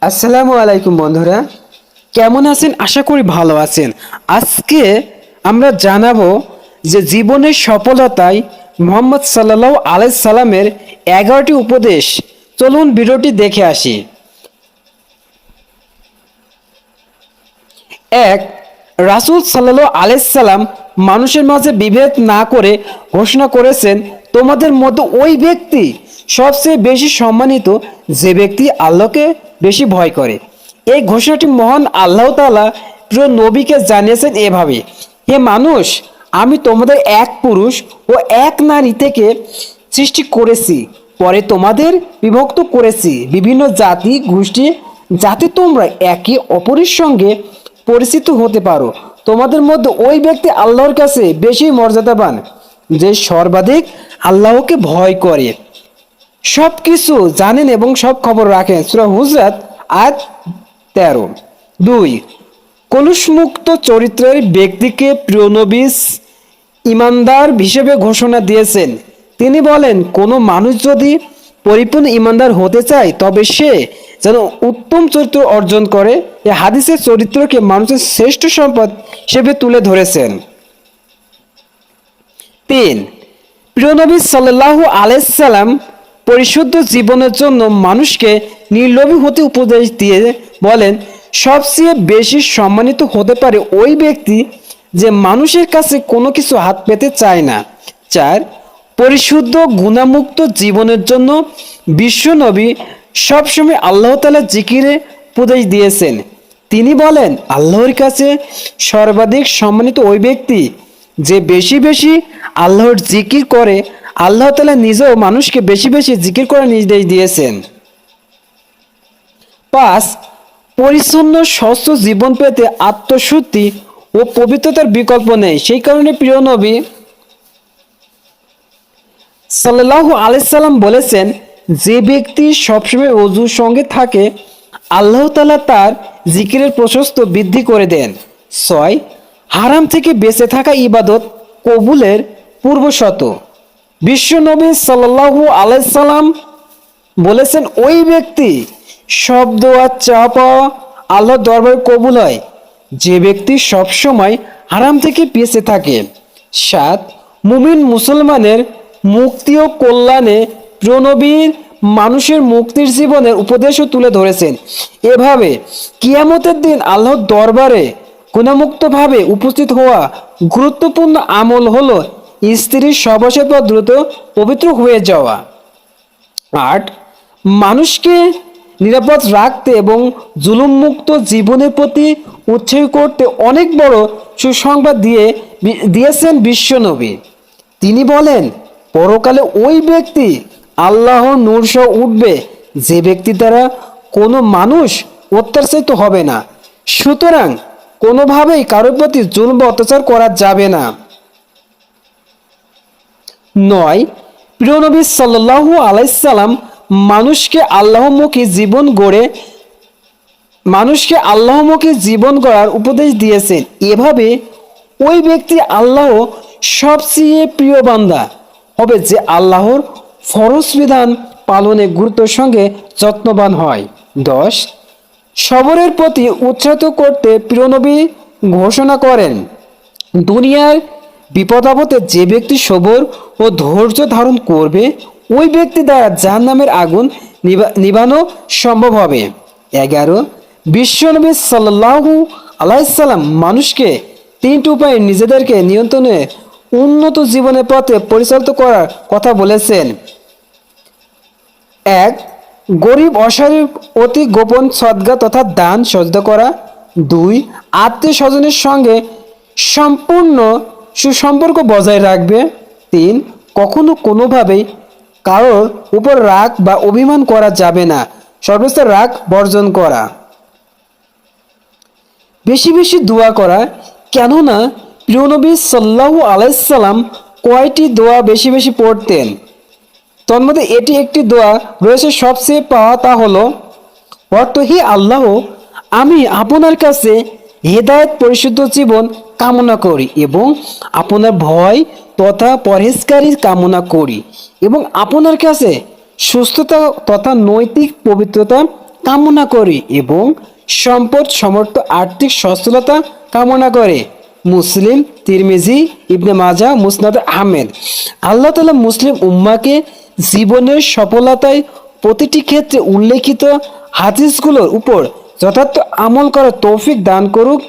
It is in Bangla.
আসসালামু আলাইকুম বন্ধুরা, কেমন আছেন? আশা করি ভালো আছেন। আজকে আমরা জানাবো যে জীবনের সফলতায় মোহাম্মদ সাল্লাল্লাহু আলাইহি সাল্লামের 11টি উপদেশ। চলুন ভিডিওটি দেখে আসি। এক, রাসূল সাল্লাল্লাহু আলাইহি সাল্লাম মানুষের মাঝে বিভেদ না করে ঘোষণা করেছেন, তোমাদের মধ্যে ওই ব্যক্তি সবচেয়ে বেশি সম্মানিত যে ব্যক্তি আল্লাহকে বেশি ভয় করে। এই ঘোষণাটি মহান আল্লাহ তাআলা প্রিয় নবীকে জানিয়েছেন এভাবে: হে মানুষ, আমি তোমাদের এক পুরুষ ও এক নারী থেকে সৃষ্টি করেছি, পরে তোমাদের বিভক্ত করেছি বিভিন্ন জাতি গোষ্ঠী, যাতে তোমরা একে অপরের সঙ্গে পরিচিত হতে পারো। তোমাদের মধ্যে ওই ব্যক্তি আল্লাহর কাছে বেশি মর্যাদাবান যে সর্বাধিক আল্লাহকে ভয় করে, সব কিছু জানেন এবং সব খবর রাখেন। সূরা হুজরাত আয়াত 13। 2, কলুষমুক্ত চরিত্রের ব্যক্তিকে প্রিয় নবী ইমানদার হিসেবে ঘোষণা দিয়েছেন। তিনি বলেন, কোনো মানুষ যদি পরিপূর্ণ ইমানদার হতে চায় তবে সে যেন উত্তম চরিত্র অর্জন করে। এই হাদিসের চরিত্রকে মানুষের শ্রেষ্ঠ সম্পদ হিসেবে তুলে ধরেছেন। 3, প্রিয় নবী সাল্লাল্লাহু আলাইহি সাল্লাম পরিশুদ্ধ জীবনের জন্য মানুষকে নির্লোভী হতে উপদেশ দিয়ে বলেন, সবচেয়ে বেশি সম্মানিত হতে পারে ওই ব্যক্তি যে মানুষের কাছে কোনো কিছু হাত পেতে চায় না। 4, পরিশুদ্ধ গুণামুক্ত জীবনের জন্য বিশ্ব নবী সবসময় আল্লাহ তাআলা জিকিরে উপদেশ দিয়েছেন। তিনি বলেন, আল্লাহর কাছে সর্বাধিক সম্মানিত ওই ব্যক্তি যে বেশি বেশি আল্লাহর জিকির করে। আল্লাহ তাআলা নিজেও মানুষকে বেশি বেশি জিকির করার নির্দেশ দিয়েছেন। 5, পরিচ্ছন্ন স্বচ্ছ জীবন পেতে আত্মশুদ্ধি ও পবিত্রতার বিকল্প নেই। সেই কারণে প্রিয় নবী সাল্লাল্লাহু আলাইহি সাল্লাম বলেছেন, যে ব্যক্তি সবসময় ওযুর সঙ্গে থাকে আল্লাহ তাআলা তার জিকিরের প্রশস্ত বৃদ্ধি করে দেন। 6, হারাম থেকে বেঁচে থাকা ইবাদত কবুলের পূর্বশর্ত। বিশ্ব নবী সাল্লাল্লাহু আলাইহি সাল্লাম বলেছেন, ওই ব্যক্তি সব দোয়া চাওয়া আল্লাহর দরবারে কবুল হয় যে ব্যক্তি সবসময় হারাম থেকে বেঁচে থাকে। 7, মুমিন মুসলমানের মুক্তি ও কল্যাণে প্রিয় নবী মানুষের মুক্তির জীবনের উপদেশও তুলে ধরেছেন। এভাবে কিয়ামতের দিন আল্লাহর দরবারে গুণামুক্তভাবে উপস্থিত হওয়া গুরুত্বপূর্ণ আমল হলো স্ত্রীর সহবাসের পর দ্রুত পবিত্র হয়ে যাওয়া। 8, মানুষকে নিরাপদ রাখতে এবং জুলুমমুক্ত জীবনের প্রতি উৎসাহী করতে অনেক বড় সুসংবাদ দিয়েছেন বিশ্বনবী। তিনি বলেন, পরকালে ওই ব্যক্তি আল্লাহর নূর সহ উঠবে যে ব্যক্তি দ্বারা কোনো মানুষ অত্যাচারিত হবে না। সুতরাং কোনোভাবেই কারোর প্রতি জুলুম বা অত্যাচার করা যাবে না। 9, প্রিয় নবী সাল্লাল্লাহু আলাইহি সাল্লাম মানুষকে আল্লাহমুখী জীবন গড়ার উপদেশ দিয়েছেন। এভাবে ওই ব্যক্তি আল্লাহ সবচেয়ে প্রিয় বান্দা হবে যে আল্লাহর ফরজ বিধান পালনে গুরুত্বের সঙ্গে যত্নবান হয়। 10, সবরের প্রতি উৎসাহিত করতে প্রিয় নবী ঘোষণা করেন, দুনিয়ার বিপদ আপদে যে ব্যক্তি সবর ও ধৈর্য ধারণ করবে ওই ব্যক্তি দ্বারা জাহান্নামের আগুন নিভানো সম্ভব হবে। 11, বিশ্বনবী সাল্লাল্লাহু আলাইহি সাল্লাম মানুষকে 3টি উপায়ে নিজেদেরকে নিয়ন্ত্রণে উন্নত জীবনের পথে পরিচালিত করার কথা বলেছেন। 1, গরিব অসহায় অতি গোপন সদকা তথা দান সজদা করা। 2, আত্মীয় স্বজনের সঙ্গে সম্পূর্ণ সুসম্পর্ক বজায় রাখবে। 3, কখনো কোনোভাবেই কারোর উপর রাগ বা অভিমান করা যাবে না, সর্বোচ্চ রাগ বর্জন করা। বেশি বেশি দোয়া করা, কেননা প্রিয় নবী সাল্লাল্লাহু আলাইহি সাল্লাম কয়টি দোয়া বেশি বেশি পড়তেন, তন্মধ্যে এটি একটি দোয়া রয়েছে সবচেয়ে পাওয়া, তা হলো অর্থ, হে আল্লাহ, আমি আপনার কাছে হেদায়েত পরিশুদ্ধ জীবন কামনা করি এবং আপনার ভয় তথা পরহেজগারি কামনা করি এবং আপনার কাছে সুস্থতা তথা নৈতিক পবিত্রতা কামনা করে এবং সম্পদ সমর্থ আর্থিক সচ্ছলতা কামনা করে। মুসলিম, তিরমিজি, ইবনে মাজাহ, মুসনাদ আহমেদ। আল্লাহ তাআলা মুসলিম উম্মাহকে জীবনের সফলতায় প্রতিটি ক্ষেত্রে উল্লেখিত হাদিসগুলোর উপর যথার্থ আমল করার তৌফিক দান করুক।